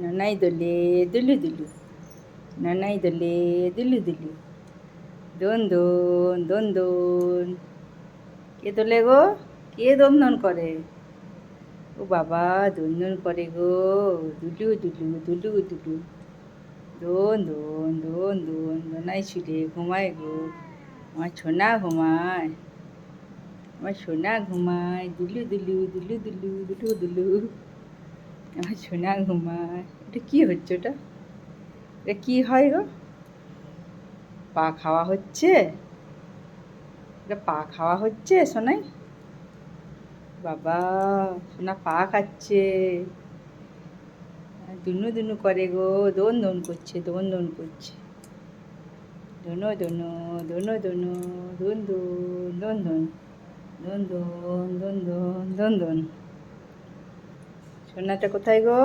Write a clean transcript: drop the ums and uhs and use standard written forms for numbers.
ননাই দোলে দুলু দুলু, ননাই দোলে দুলু দুলু, দোন দোন দোন দোন। কে দোলে গো? কে দোন দোন করে? ও বাবা দোন দোন করে গো, দুলু দুলু দুলু দুলু, দোন দোন দোন দোন। ননাই শুলে ঘুমায় গো, আমার সোনা ঘুমায়, আমার সোনা ঘুমায়, দুলু দুলু দুলু দুলু দুলু দুলু, আমার সোনা ঘুমায়। এটা কি হচ্ছে ওটা? এটা কি হয় গো? পা খাওয়া হচ্ছে? এটা পা খাওয়া হচ্ছে সোনাই? বাবা সোনা পা খাচ্ছে, দুনু দুনু করে গো, দোন দোন করছে, দোন দোন করছে, দোনো দোনো দোনো দোনো, দোন দোন দোন দোন, দোন দোন দোন দোন দোন দোন। সোনাটা কোথায় গো?